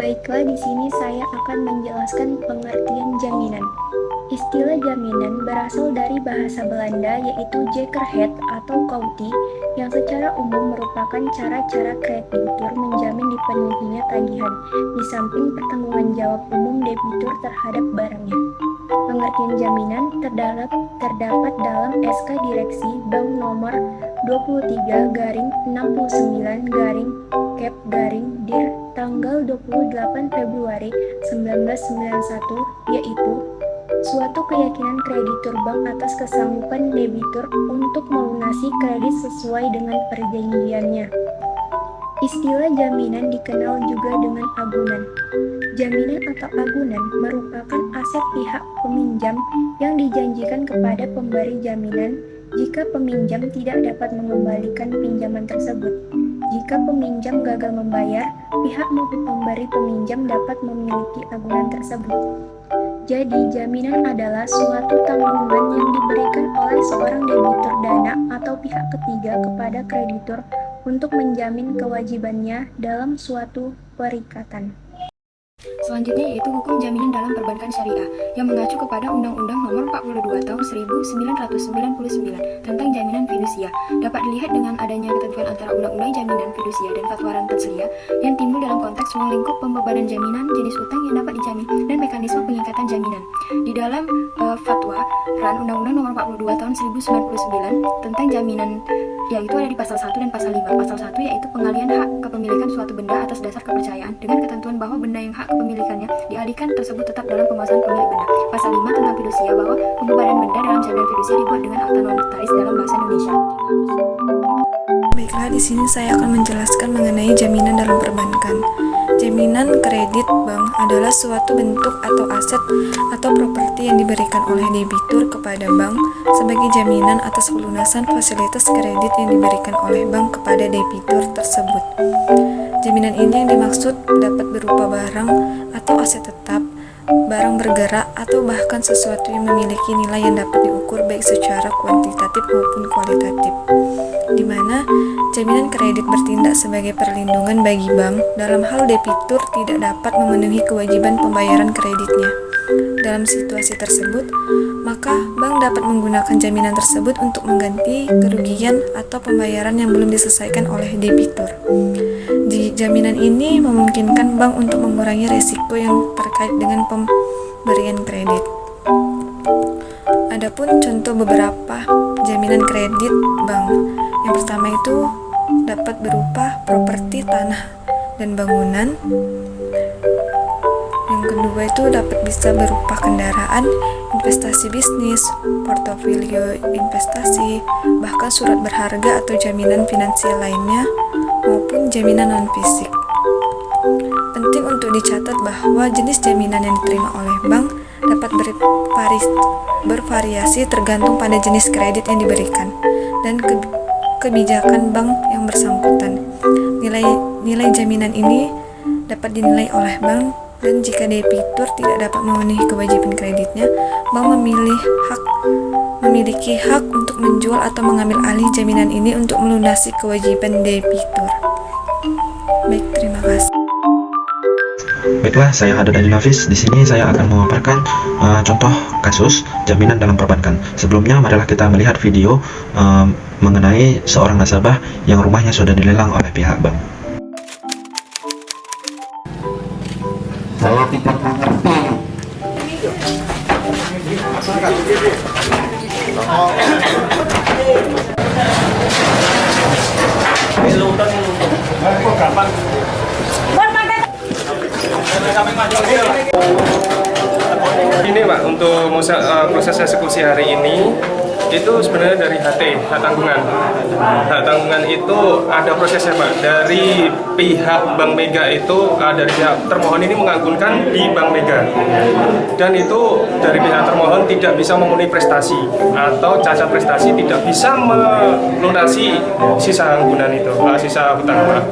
Baiklah, di sini saya akan menjelaskan pengertian jaminan. Istilah jaminan berasal dari bahasa Belanda yaitu zekerheid atau kautie yang secara umum merupakan cara-cara kreditur menjamin dipenuhinya tagihan, di samping pertanggungan jawab umum debitur terhadap barangnya. Pengertian jaminan terdapat dalam SK Direksi Bank Nomor 23/69/Kep/Dir tanggal 28 Februari 1991, yaitu suatu keyakinan kreditur bank atas kesanggupan debitur untuk melunasi kredit sesuai dengan perjanjiannya. Istilah jaminan dikenal juga dengan agunan. Jaminan atau agunan merupakan aset pihak peminjam yang dijanjikan kepada pemberi jaminan jika peminjam tidak dapat mengembalikan pinjaman tersebut. Jika peminjam gagal membayar, pihak pemberi peminjam dapat memiliki agunan tersebut. Jadi, jaminan adalah suatu tanggungan yang diberikan oleh seorang debitur dana atau pihak ketiga kepada kreditur untuk menjamin kewajibannya dalam suatu perikatan. Selanjutnya yaitu hukum jaminan dalam perbankan syariah yang mengacu kepada Undang-Undang Nomor 42 Tahun 1999 tentang jaminan fidusia. Dapat dilihat dengan adanya ketentuan antara Undang-Undang Jaminan Fidusia dan Fatwa Rantaslia yang timbul dalam konteks ruang lingkup pembebanan jaminan, jenis utang yang dapat dijamin, dan mekanisme pengikatan jaminan. Di dalam Fatwa Ran Undang-Undang Nomor 42 Tahun 1999 tentang jaminan, yaitu ada di pasal 1 dan pasal 5. Pasal 1 yaitu pengalihan hak kepemilikan suatu benda atas dasar kepercayaan dengan ketentuan bahwa benda yang hak kepemilikannya dialihkan tersebut tetap dalam penguasaan pemilik benda. Pasal 5 tentang fidusia bahwa pembebanan benda dalam jaminan fidusia dibuat dengan akta notaris dalam bahasa Indonesia. Baiklah, di sini saya akan menjelaskan mengenai jaminan dalam perbankan. Jaminan kredit bank adalah suatu bentuk atau aset atau properti yang diberikan oleh debitur kepada bank sebagai jaminan atas pelunasan fasilitas kredit yang diberikan oleh bank kepada debitur tersebut. Jaminan ini yang dimaksud dapat berupa barang atau aset tetap, barang bergerak, atau bahkan sesuatu yang memiliki nilai yang dapat diukur baik secara kuantitatif maupun kualitatif, di mana jaminan kredit bertindak sebagai perlindungan bagi bank dalam hal debitur tidak dapat memenuhi kewajiban pembayaran kreditnya. Dalam situasi tersebut, maka bank dapat menggunakan jaminan tersebut untuk mengganti kerugian atau pembayaran yang belum diselesaikan oleh debitur. Jaminan ini memungkinkan bank untuk mengurangi risiko yang terkait dengan pemberian kredit. Adapun contoh beberapa jaminan kredit bank. Yang pertama itu dapat berupa properti tanah dan bangunan. Yang kedua itu dapat bisa berupa kendaraan, investasi bisnis, portofolio investasi, bahkan surat berharga atau jaminan finansial lainnya, maupun jaminan non-fisik. Penting untuk dicatat bahwa jenis jaminan yang diterima oleh bank dapat bervariasi tergantung pada jenis kredit yang diberikan dan kebijakan bank yang bersangkutan. Nilai jaminan ini dapat dinilai oleh bank, dan jika debitur tidak dapat memenuhi kewajiban kreditnya, bank memiliki hak untuk menjual atau mengambil alih jaminan ini untuk melunasi kewajiban debitur. Baik, terima kasih. Baiklah, saya Haddad Adi Nafis. Di sini saya akan memaparkan contoh kasus jaminan dalam perbankan. Sebelumnya, marilah kita melihat video mengenai seorang nasabah yang rumahnya sudah dilelang oleh pihak bank. Saya tidak mengerti. Ini Pak, untuk proses eksekusi hari ini itu sebenarnya dari hak tanggungan. Hak tanggungan itu ada prosesnya Pak. Dari pihak Bank Mega itu, dari pihak termohon ini mengagunkan di Bank Mega. Dan itu dari pihak termohon tidak bisa memenuhi prestasi atau cacat prestasi, tidak bisa melunasi sisa anggunan itu, sisa hutang Pak.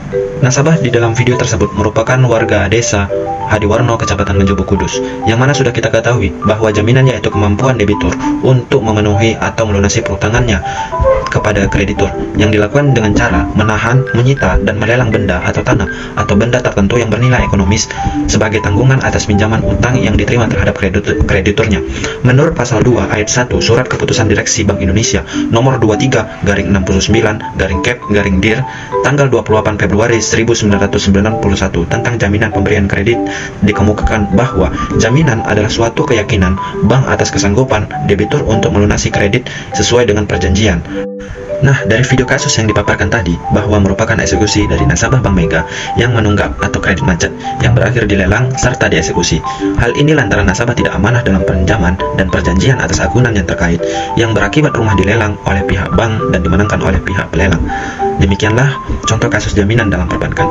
Nasabah di dalam video tersebut merupakan warga desa Hadiwarno, Kecamatan Menjobo, Kudus, yang mana sudah kita ketahui bahwa jaminan yaitu kemampuan debitur untuk memenuhi atau melunasi perutangannya kepada kreditur yang dilakukan dengan cara menahan, menyita, dan melelang benda atau tanah atau benda tertentu yang bernilai ekonomis sebagai tanggungan atas pinjaman utang yang diterima terhadap krediturnya. Menurut pasal 2 ayat 1 Surat Keputusan Direksi Bank Indonesia nomor 23/69/Kep/Dir tanggal 28 Februari 1991 tentang jaminan pemberian kredit, dikemukakan bahwa jaminan adalah suatu keyakinan bank atas kesanggupan debitur untuk melunasi kredit sesuai dengan perjanjian. Nah, dari video kasus yang dipaparkan tadi bahwa merupakan eksekusi dari nasabah Bank Mega yang menunggak atau kredit macet yang berakhir dilelang serta dieksekusi. Hal ini lantaran nasabah tidak amanah dalam pinjaman dan perjanjian atas agunan yang terkait yang berakibat rumah dilelang oleh pihak bank dan dimenangkan oleh pihak pelelang. Demikianlah contoh kasus jaminan dalam perbankan.